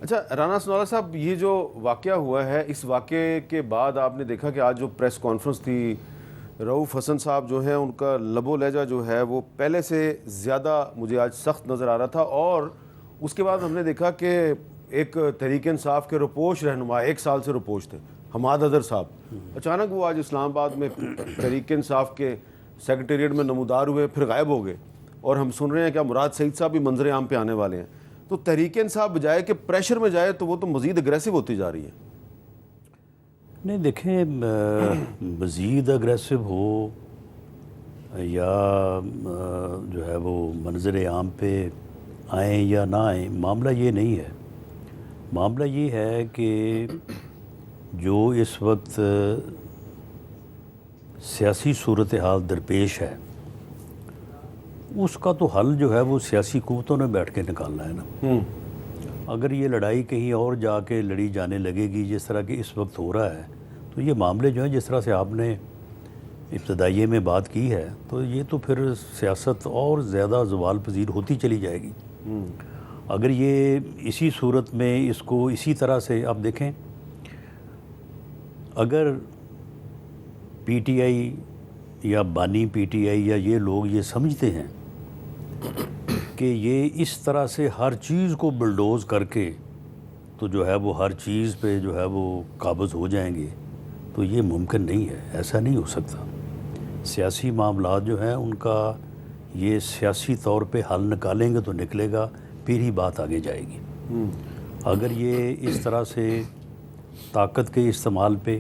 اچھا رانا سنولا صاحب، یہ جو واقعہ ہوا ہے، اس واقعے کے بعد آپ نے دیکھا کہ آج جو پریس کانفرنس تھی، رؤوف حسن صاحب جو ہیں ان کا لب و لہجہ جو ہے وہ پہلے سے زیادہ مجھے آج سخت نظر آ رہا تھا، اور اس کے بعد ہم نے دیکھا کہ ایک تحریک انصاف کے روپوش رہنما 1 سال سے روپوش تھے حماد اظہر صاحب، اچانک وہ آج اسلام آباد میں تحریک انصاف کے سیکریٹریٹ میں نمودار ہوئے، پھر غائب ہو گئے، اور ہم سن رہے ہیں کہ مراد سعید صاحب بھی منظر عام پہ آنے والے ہیں. تو تحریک انصاف بجائے کہ پریشر میں جائے تو وہ تو مزید اگریسو ہوتی جا رہی ہے. نہیں دیکھیں، مزید اگریسو ہو یا جو ہے وہ منظر عام پہ آئیں یا نہ آئیں، معاملہ یہ نہیں ہے. معاملہ یہ ہے کہ جو اس وقت سیاسی صورتحال درپیش ہے اس کا تو حل جو ہے وہ سیاسی قوتوں نے بیٹھ کے نکالنا ہے نا. اگر یہ لڑائی کہیں اور جا کے لڑی جانے لگے گی جس طرح کہ اس وقت ہو رہا ہے، تو یہ معاملے جو ہیں جس طرح سے آپ نے ابتدائیے میں بات کی ہے، تو یہ تو پھر سیاست اور زیادہ زوال پذیر ہوتی چلی جائے گی. اگر یہ اسی صورت میں اس کو اسی طرح سے آپ دیکھیں، اگر پی ٹی آئی یا بانی پی ٹی آئی یا یہ لوگ یہ سمجھتے ہیں کہ یہ اس طرح سے ہر چیز کو بلڈوز کر کے تو جو ہے وہ ہر چیز پہ جو ہے وہ قابض ہو جائیں گے، تو یہ ممکن نہیں ہے، ایسا نہیں ہو سکتا. سیاسی معاملات جو ہیں ان کا یہ سیاسی طور پہ حل نکالیں گے تو نکلے گا، پھر ہی بات آگے جائے گی. اگر یہ اس طرح سے طاقت کے استعمال پہ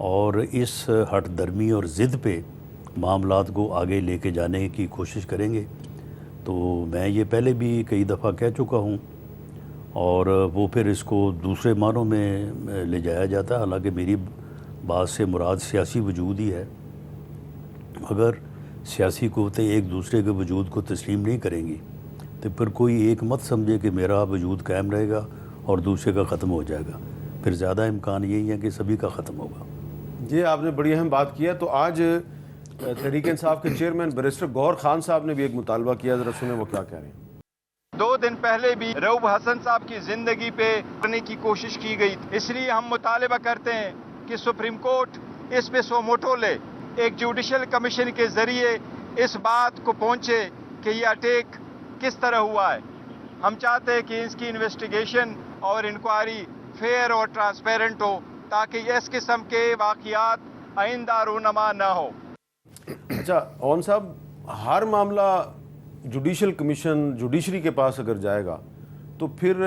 اور اس ہٹ درمی اور ضد پہ معاملات کو آگے لے کے جانے کی کوشش کریں گے، تو میں یہ پہلے بھی کئی دفعہ کہہ چکا ہوں، اور وہ پھر اس کو دوسرے معنوں میں لے جایا جاتا ہے. حالانکہ میری بات سے مراد سیاسی وجود ہی ہے. اگر سیاسی قوتیں ایک دوسرے کے وجود کو تسلیم نہیں کریں گی تو پھر کوئی ایک مت سمجھے کہ میرا وجود قائم رہے گا اور دوسرے کا ختم ہو جائے گا. پھر زیادہ امکان یہی ہے کہ سبھی کا ختم ہوگا. جی آپ نے بڑی اہم بات کی ہے. تو آج تحریک انصاف کے چیئرمین بیرسٹر گوہر خان صاحب نے بھی ایک مطالبہ کیا، ذرا سنیں وہ کیا کہہ رہے ہیں. 2 دن پہلے بھی رؤوف حسن صاحب کی زندگی پہ کرنے کی کوشش کی گئی، اس لیے ہم مطالبہ کرتے ہیں کہ سپریم کورٹ اس پہ سو موٹو لے، ایک جوڈیشل کمیشن کے ذریعے اس بات کو پہنچے کہ یہ اٹیک کس طرح ہوا ہے. ہم چاہتے ہیں کہ اس کی انویسٹیگیشن اور انکوائری فیئر اور ٹرانسپیرنٹ ہو تاکہ اس قسم کے واقعات آئندہ رونما نہ ہو. اچھا اون صاحب، ہر معاملہ جوڈیشل کمیشن جوڈیشری کے پاس اگر جائے گا تو پھر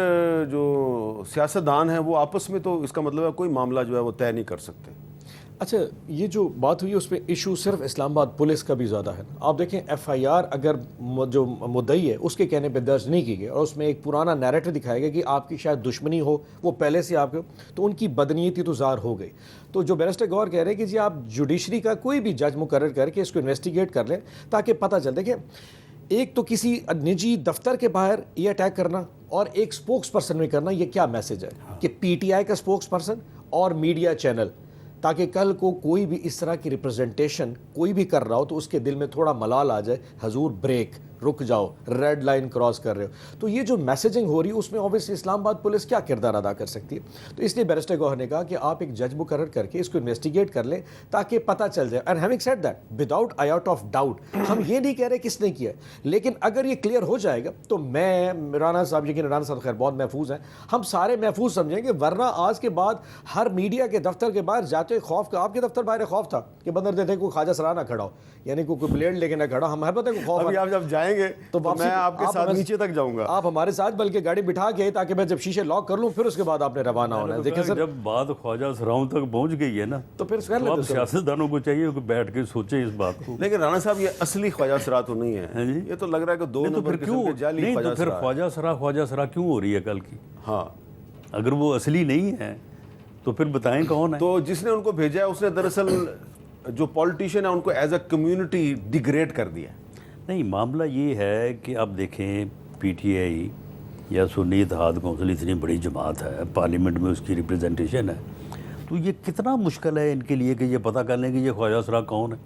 جو سیاستدان ہیں وہ آپس میں، تو اس کا مطلب ہے کوئی معاملہ جو ہے وہ طے نہیں کر سکتے. اچھا یہ جو بات ہوئی اس میں ایشو صرف اسلام آباد پولیس کا بھی زیادہ ہے. آپ دیکھیں ایف آئی آر اگر جو مدعی ہے اس کے کہنے پہ درج نہیں کی گئی اور اس میں ایک پرانا نیریٹو دکھایا گیا کہ آپ کی شاید دشمنی ہو، وہ پہلے سے آپ کے، تو ان کی بدنیتی تو ظاہر ہو گئی. تو جو بیرسٹر گور کہہ رہے ہیں کہ جی آپ جوڈیشری کا کوئی بھی جج مقرر کر کے اس کو انویسٹیگیٹ کر لیں تاکہ پتہ چل. دیکھیں ایک تو کسی نجی دفتر کے باہر یہ اٹیک کرنا اور ایک سپوکس پرسن میں کرنا، یہ کیا میسج ہے کہ پی ٹی آئی کا سپوکس پرسن اور میڈیا چینل، تاکہ کل کو کوئی بھی اس طرح کی ریپرزنٹیشن کوئی بھی کر رہا ہو تو اس کے دل میں تھوڑا ملال آ جائے، حضور بریک، رک جاؤ، ریڈ لائن کراس کر رہے ہو. تو یہ جو میسیجنگ ہو رہی ہے اس میں اوبیسلی اسلام آباد پولیس کیا کردار ادا کر سکتی ہے. تو اس لیے بیرسٹر گوہر نے کہا کہ آپ ایک جج مقرر کر کے اس کو انویسٹیگیٹ کر لیں تاکہ پتہ چل جائے. And having said that without iota of doubt, ہم یہ نہیں کہہ رہے کس نے کیا ہے، لیکن اگر یہ کلیئر ہو جائے گا تو میں رانا صاحب، یقین رانا صاحب خیر بہت محفوظ ہیں، ہم سارے محفوظ سمجھیں گے. ورنہ آج کے بعد ہر میڈیا کے دفتر کے باہر جاتے خوف کا، آپ کے دفتر باہر خوف تھا کہ بندر دیتے کوئی خواجہ سرا نہ کھڑا ہو، یعنی کوئی بلیڈ لے کے نہ کھڑا. ہم پتہ ہے خوف. ابھی آپ جب جائیں گے تو میں آپ کے ساتھ نیچے تک جاؤں گا، آپ ہمارے ساتھ بلکہ گاڑی بٹھا کے، تاکہ میں جب شیشے لاک کر لوں پھر اس کے بعد آپ نے روانہ ہونا ہے. دیکھیں سر جب بات خواجہ سراؤں تک پہنچ گئی ہے نا تو پھر اب سیاستدانوں کو چاہیے کہ بیٹھ کے سوچیں اس بات کو. لیکن رانا صاحب یہ اصلی خواجہ سرا تو نہیں ہے، یہ تو لگ رہا ہے کہ 2 نمبر قسم کے جعلی خواجہ سرا. پھر خواجہ سرا کیوں ہو رہی ہے کل کی؟ ہاں اگر وہ اصلی نہیں ہے تو پھر بتائیں کون ہے. تو جس نے ان کو بھیجا ہے اس نے دراصل جو پولیٹیشین ہے ان کو ایز اے کمیونٹی ڈیگریڈ کر دیا. نہیں، معاملہ یہ ہے کہ اب دیکھیں پی ٹی آئی یا سنی اتحاد کونسل اتنی بڑی جماعت ہے، پارلیمنٹ میں اس کی ریپریزنٹیشن ہے، تو یہ کتنا مشکل ہے ان کے لیے کہ یہ پتہ کر لیں کہ یہ خواجہ سرا کون ہے،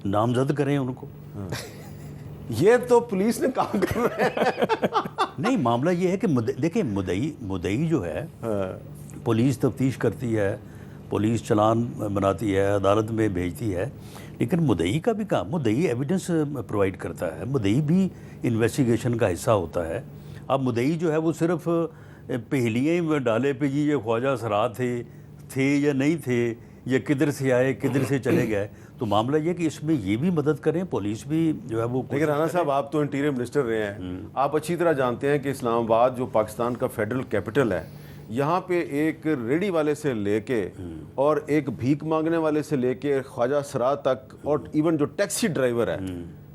نامزد کریں ان کو. یہ تو پولیس نے کام کر رہے ہیں. نہیں معاملہ یہ ہے کہ دیکھیں مدعی جو ہے پولیس تفتیش کرتی ہے, پولیس چلان بناتی ہے, عدالت میں بھیجتی ہے, لیکن مدعی کا بھی کام, مدعی ایویڈنس پرووائڈ کرتا ہے, مدعی بھی انویسٹیگیشن کا حصہ ہوتا ہے. اب مدعی جو ہے وہ صرف پہلیاں ڈالے پہ جی یہ خواجہ سرا تھے یا نہیں تھے, یا کدھر سے آئے کدھر سے چلے گئے, تو معاملہ یہ کہ اس میں یہ بھی مدد کریں, پولیس بھی جو ہے وہ. لیکن رانا صاحب آپ تو انٹیریئر منسٹر رہے ہیں, آپ اچھی طرح جانتے ہیں کہ اسلام آباد جو پاکستان کا فیڈرل کیپٹل ہے, یہاں پہ ایک ریڑھی والے سے لے کے اور ایک بھیک مانگنے والے سے لے کے خواجہ سرا تک, اور ایون جو ٹیکسی ڈرائیور ہے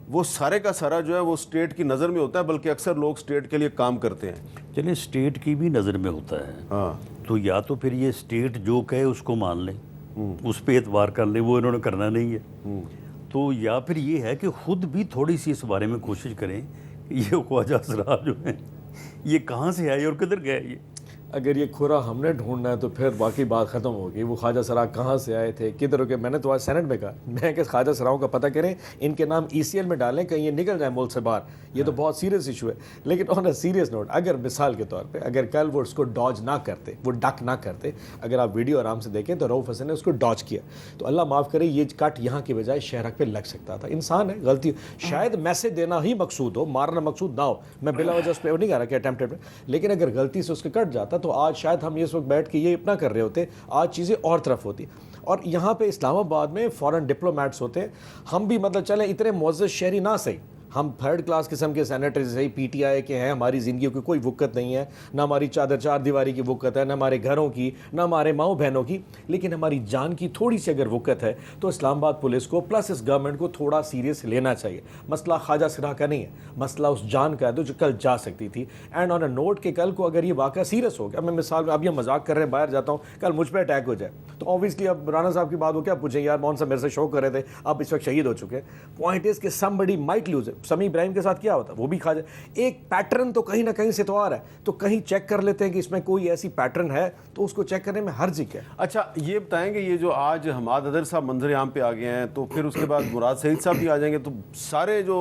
وہ سارے کا سارا جو ہے وہ اسٹیٹ کی نظر میں ہوتا ہے, بلکہ اکثر لوگ اسٹیٹ کے لیے کام کرتے ہیں. چلیں اسٹیٹ کی بھی نظر میں ہوتا ہے, ہاں تو یا تو پھر یہ اسٹیٹ جو کہے اس کو مان لیں, اس پہ اعتبار کر لیں, وہ انہوں نے کرنا نہیں ہے. تو یا پھر یہ ہے کہ خود بھی تھوڑی سی اس بارے میں کوشش کریں کہ یہ خواجہ سرا جو ہیں یہ کہاں سے آئے اور کدھر گئے. یہ اگر یہ کھورا ہم نے ڈھونڈنا ہے تو پھر باقی بات ختم ہوگی. وہ خواجہ سرا کہاں سے آئے تھے, کدھر کے, میں نے تو آج سینٹ میں کہا میں کہ خواجہ سراؤں کا پتہ کریں, ان کے نام ECL میں ڈالیں, کہیں یہ نکل جائیں ملک سے باہر. یہ تو بہت سیریس ایشو ہے. لیکن آن اے سیریس نوٹ, اگر مثال کے طور پہ اگر کل وہ اس کو ڈاج نہ کرتے, وہ ڈک نہ کرتے, اگر آپ ویڈیو آرام سے دیکھیں تو رؤف حسن نے اس کو ڈاج کیا, تو اللہ معاف کرے یہ کٹ یہاں کی بجائے شہرک پہ لگ سکتا تھا. انسان ہے, غلطی, شاید میسج دینا ہی مقصود ہو, مارنا مقصود نہ ہو, میں بلا وجہ اس پہ نہیں کہہ رہا کہ اٹیمپٹڈ, لیکن اگر غلطی سے اس کے کٹ جاتا تو آج شاید ہم اس وقت بیٹھ کے یہ اپنا کر رہے ہوتے, آج چیزیں اور طرف ہوتی. اور یہاں پہ اسلام آباد میں فورن ڈپلومیٹس ہوتے ہیں, ہم بھی مطلب چلیں اتنے معزز شہری نہ صحیح, ہم تھرڈ کلاس قسم کے سینیٹر صحیح PTI کے ہیں, ہماری زندگیوں کی کوئی وقت نہیں ہے, نہ ہماری چار دیواری کی وقت ہے, نہ ہمارے گھروں کی, نہ ہمارے ماؤں بہنوں کی, لیکن ہماری جان کی تھوڑی سی اگر وقت ہے تو اسلام آباد پولیس کو پلس اس گورنمنٹ کو تھوڑا سیریس لینا چاہیے. مسئلہ خواجہ سرا کا نہیں ہے, مسئلہ اس جان کا ہے جو کل جا سکتی تھی. اینڈ آن اے نوٹ کہ کل کو اگر یہ واقعہ سیریس ہو گیا, میں مثال اب یہ مذاق کر رہے ہیں, باہر جاتا ہوں, کل مجھ پہ اٹیک ہو جائے, تو آبویسلی اب رانا صاحب کی بات ہو کیا پوچھیں, یار مون صاحب میرے سے شو کر رہے تھے, اب اس وقت شہید ہو چکے. پوائنٹ از کہ somebody might lose it. سمیع ابراہیم کے ساتھ کیا ہوتا, وہ بھی کھا جائے. ایک پیٹرن تو کہیں نہ کہیں سے تو آ رہا ہے, تو کہیں چیک کر لیتے ہیں کہ اس میں کوئی ایسی پیٹرن ہے, تو اس کو چیک کرنے میں حرج کیا ہے. اچھا یہ بتائیں کہ یہ جو آج حماد حیدر صاحب منظر عام پہ آ گئے ہیں, تو پھر اس کے بعد مراد سعید صاحب بھی آ جائیں گے, تو سارے جو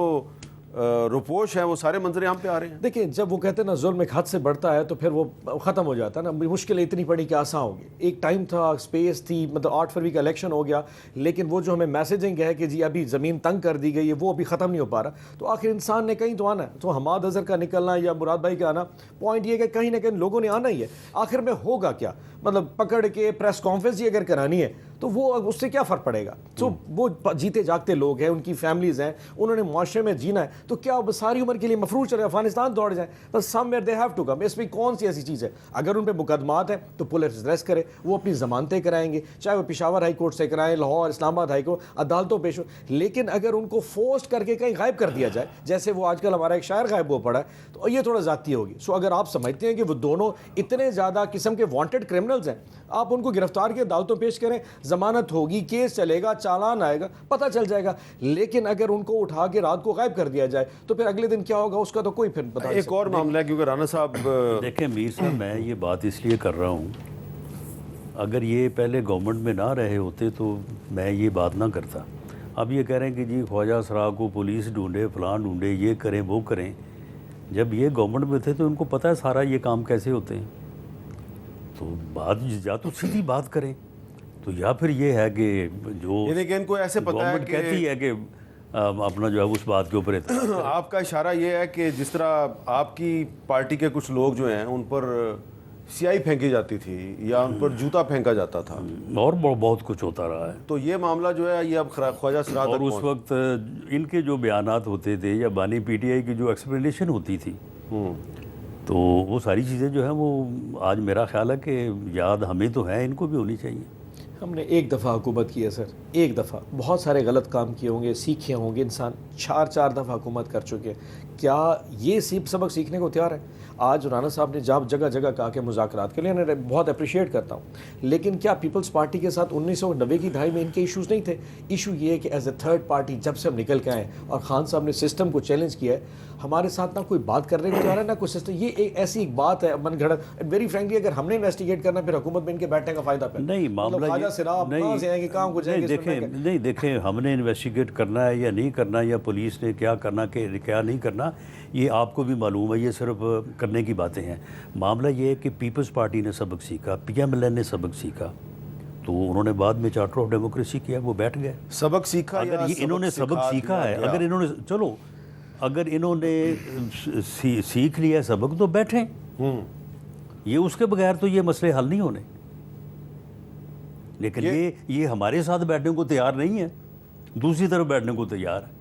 رپوش ہیں وہ سارے منظر عام پہ آ رہے ہیں. دیکھیں جب وہ کہتے ہیں نا ظلم ایک حد سے بڑھتا ہے تو پھر وہ ختم ہو جاتا ہے نا. مشکلیں اتنی پڑی کہ آسان ہوگی. ایک ٹائم تھا, اسپیس تھی, مطلب 8 فروری کا الیکشن ہو گیا, لیکن وہ جو ہمیں میسیجنگ ہے کہ جی ابھی زمین تنگ کر دی گئی ہے, وہ ابھی ختم نہیں ہو پا رہا. تو آخر انسان نے کہیں تو آنا ہے. تو حماد اظہر کا نکلنا یا مراد بھائی کا آنا, پوائنٹ یہ کہ کہیں نہ کہیں لوگوں نے آنا ہی ہے. آخر میں ہوگا کیا, مطلب پکڑ کے پریس کانفرنس اگر کرانی ہے تو وہ اس سے کیا فرق پڑے گا. تو وہ جیتے جاگتے لوگ ہیں, ان کی فیملیز ہیں, انہوں نے معاشرے میں جینا ہے, تو کیا وہ ساری عمر کے لیے مفروض چلے افغانستان دوڑ جائیں, بس somewhere they have to come. اس میں کون سی ایسی چیز ہے, اگر ان پہ مقدمات ہیں تو پولیس ریسٹ کرے, وہ اپنی ضمانتیں کرائیں گے, چاہے وہ پشاور ہائی کورٹ سے کرائیں, لاہور, اسلام آباد ہائی کورٹ, عدالتوں پیش ہو. لیکن اگر ان کو فورسڈ کر کے کہیں غائب کر دیا جائے, جیسے وہ آج کل ہمارا ایک شاعر غائب ہو پڑا ہے, تو یہ تھوڑا ذاتی ہوگی. سو اگر آپ سمجھتے ہیں کہ وہ دونوں اتنے زیادہ قسم کے وانٹڈ کرمنلز ہیں, آپ ان کو گرفتار کے عدالتوں پیش کریں, ضمانت ہوگی, کیس چلے گا, چالان آئے گا, پتہ چل جائے گا. لیکن اگر ان کو اٹھا کے رات کو غائب کر دیا جائے تو پھر اگلے دن کیا ہوگا اس کا تو کوئی پھر پتہ نہیں. ایک اور معاملہ ہے, کیونکہ رانا صاحب دیکھیں میر صاحب, میں یہ بات اس لیے کر رہا ہوں, اگر یہ پہلے گورنمنٹ میں نہ رہے ہوتے تو میں یہ بات نہ کرتا. اب یہ کہہ رہے ہیں کہ جی خواجہ سرا کو پولیس ڈھونڈے, فلاں ڈھونڈے, یہ کریں وہ کریں. جب یہ گورنمنٹ میں تھے تو ان کو پتہ ہے سارا یہ کام کیسے ہوتے ہیں. تو بات یا تو سیدھی بات کریں, تو یا پھر یہ ہے کہ جو یعنی کہ ان کو ایسے پتہ ہے گورنمنٹ کہتی ہے کہ اپنا جو ہے اس بات کے اوپر آپ کا اشارہ یہ ہے کہ جس طرح آپ کی پارٹی کے کچھ لوگ جو ہیں ان پر سیاہی پھینکی جاتی تھی یا ان پر جوتا پھینکا جاتا تھا, اور بہت کچھ ہوتا رہا ہے. تو یہ معاملہ جو ہے یہ اب خواجہ سرا اور اس وقت ان کے جو بیانات ہوتے تھے یا بانی PTI کی جو ایکسپلینیشن ہوتی تھی, تو وہ ساری چیزیں جو ہیں وہ آج میرا خیال ہے کہ یاد ہمیں تو ہے, ان کو بھی ہونی چاہیے. ہم نے ایک دفعہ حکومت کی ہے سر, ایک دفعہ, بہت سارے غلط کام کیے ہوں گے, سیکھے ہوں گے انسان, 4 دفعہ حکومت کر چکے. کیا یہ سبق سیکھنے کو تیار ہے؟ آج رانا صاحب نے جگہ جگہ کہا کہ مذاکرات کے لیے میں بہت اپریشیٹ کرتا ہوں, لیکن کیا پیپلز پارٹی کے ساتھ 1990 کی دہائی میں ان کے ایشوز نہیں تھے؟ ایشو یہ ہے کہ ایز اے تھرڈ پارٹی جب سے ہم نکل کے آئے اور خان صاحب نے سسٹم کو چیلنج کیا ہے, ہمارے ساتھ نہ کوئی بات کرنے کو تیار ہے نہ کوئی سسٹم. یہ ایک ایسی ایک بات ہے من گھڑت, ویری فرینکلی اگر ہم نے انویسٹیگیٹ کرنا پھر حکومت میں ان کے بیٹھنے کا فائدہ پہ نہیں. معاملہ وجہ سے آپ کہاں سے آئیں گے کام کو جائیں گے؟ نہیں دیکھیں ہم نے انویسٹیگیٹ کرنا ہے یا نہیں کرنا، یا پولیس نے کیا کرنا کہ کیا نہیں کرنا، یہ آپ کو بھی معلوم ہے، یہ صرف کرنے کی باتیں ہیں۔ معاملہ یہ ہے کہ پیپلز پارٹی نے سبق سیکھا، پی ایم ایل این نے سبق سیکھا، تو انہوں نے بعد میں چارٹر آف ڈیموکریسی کیا، وہ بیٹھ گئے۔ سبق سیکھا، اگر یہ انہوں نے سبق سیکھا ہے، اگر انہوں نے چلو اگر انہوں نے سیکھ لیا سبق تو بیٹھیں، یہ اس کے بغیر تو یہ مسئلے حل نہیں ہونے۔ لیکن یہ ہمارے ساتھ بیٹھنے کو تیار نہیں ہے، دوسری طرف بیٹھنے کو تیار ہے۔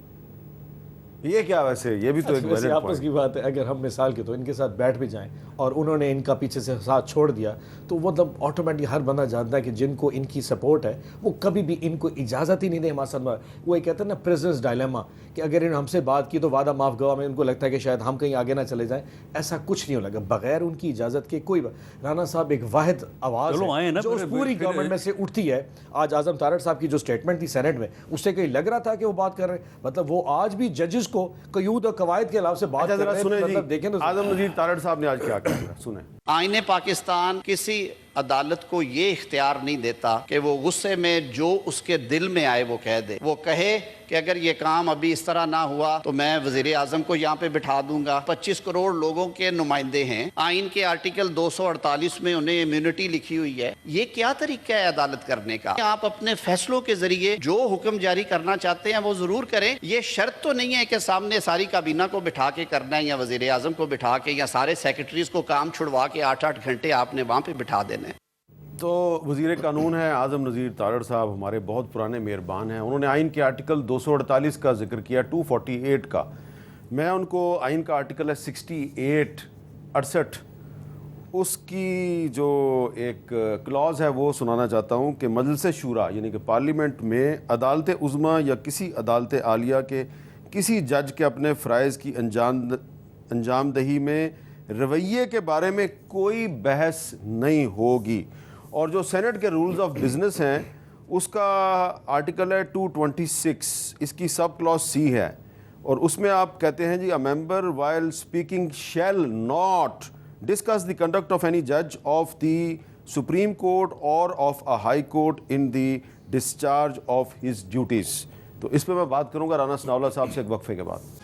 یہ کیا ویسے یہ بھی تو ایک ویلڈ آپس کی بات ہے، اگر ہم مثال کے تو ان کے ساتھ بیٹھ بھی جائیں اور انہوں نے ان کا پیچھے سے ساتھ چھوڑ دیا تو مطلب آٹومیٹکلی ہر بندہ جانتا ہے کہ جن کو ان کی سپورٹ ہے وہ کبھی بھی ان کو اجازت ہی نہیں دے ہمارے ساتھ۔ وہ یہ کہتے ہیں نا پریزنس ڈائلیما، کہ اگر انہوں نے ہم سے بات کی تو وعدہ معاف گواہ میں ان کو لگتا ہے کہ شاید ہم کہیں آگے نہ چلے جائیں، ایسا کچھ نہیں ہو لگا بغیر ان کی اجازت کے کوئی رانا صاحب ایک واحد آواز ہے جو اس پوری گورنمنٹ میں سے اٹھتی ہے۔ آج اعظم تارڑ صاحب کی جو سٹیٹمنٹ تھی سینٹ میں، اس سے کہیں لگ رہا تھا کہ وہ بات کر رہے ہیں، مطلب وہ آج بھی ججز کو قیود اور قواعد کے علاوہ سے بات کر رہے ہیں۔ مطلب دیکھیں تو اعظم نذیر تارڑ صاحب نے آج کیا کہا، سنیں۔ آئین پاکستان کسی عدالت کو یہ اختیار نہیں دیتا کہ وہ غصے میں جو اس کے دل میں آئے وہ کہہ دے۔ وہ کہے کہ اگر یہ کام ابھی اس طرح نہ ہوا تو میں وزیر اعظم کو یہاں پہ بٹھا دوں گا۔ 25 کروڑ لوگوں کے نمائندے ہیں، آئین کے آرٹیکل 248 میں انہیں امیونٹی لکھی ہوئی ہے۔ یہ کیا طریقہ ہے عدالت کرنے کا؟ آپ اپنے فیصلوں کے ذریعے جو حکم جاری کرنا چاہتے ہیں وہ ضرور کریں۔ یہ شرط تو نہیں ہے کہ سامنے ساری کابینہ کو بٹھا کے کرنا ہے یا وزیر اعظم کو بٹھا کے یا سارے سیکرٹریز کو کام چھڑوا کے 8-8 گھنٹے آپ نے وہاں پہ بٹھا دینا ہے۔ تو وزیر قانون ہیں اعظم نذیر تارڑ صاحب، ہمارے بہت پرانے مہربان ہیں، انہوں نے آئین کے آرٹیکل 248 کا ذکر کیا، 248 کا۔ میں ان کو آئین کا آرٹیکل ہے 68 اس کی جو ایک کلاز ہے وہ سنانا چاہتا ہوں کہ مجلس شورا یعنی کہ پارلیمنٹ میں عدالت عظمیٰ یا کسی عدالت عالیہ کے کسی جج کے اپنے فرائض کی انجام دہی میں رویے کے بارے میں کوئی بحث نہیں ہوگی۔ اور جو سینٹ کے رولز آف بزنس ہیں اس کا آرٹیکل ہے 226، اس کی سب کلاس سی ہے، اور اس میں آپ کہتے ہیں جی a member while speaking shall not discuss the conduct of any جج of the Supreme Court or of a High Court in the discharge of his duties. تو اس پہ میں بات کروں گا رانا ثناءاللہ صاحب سے ایک وقفے کے بعد۔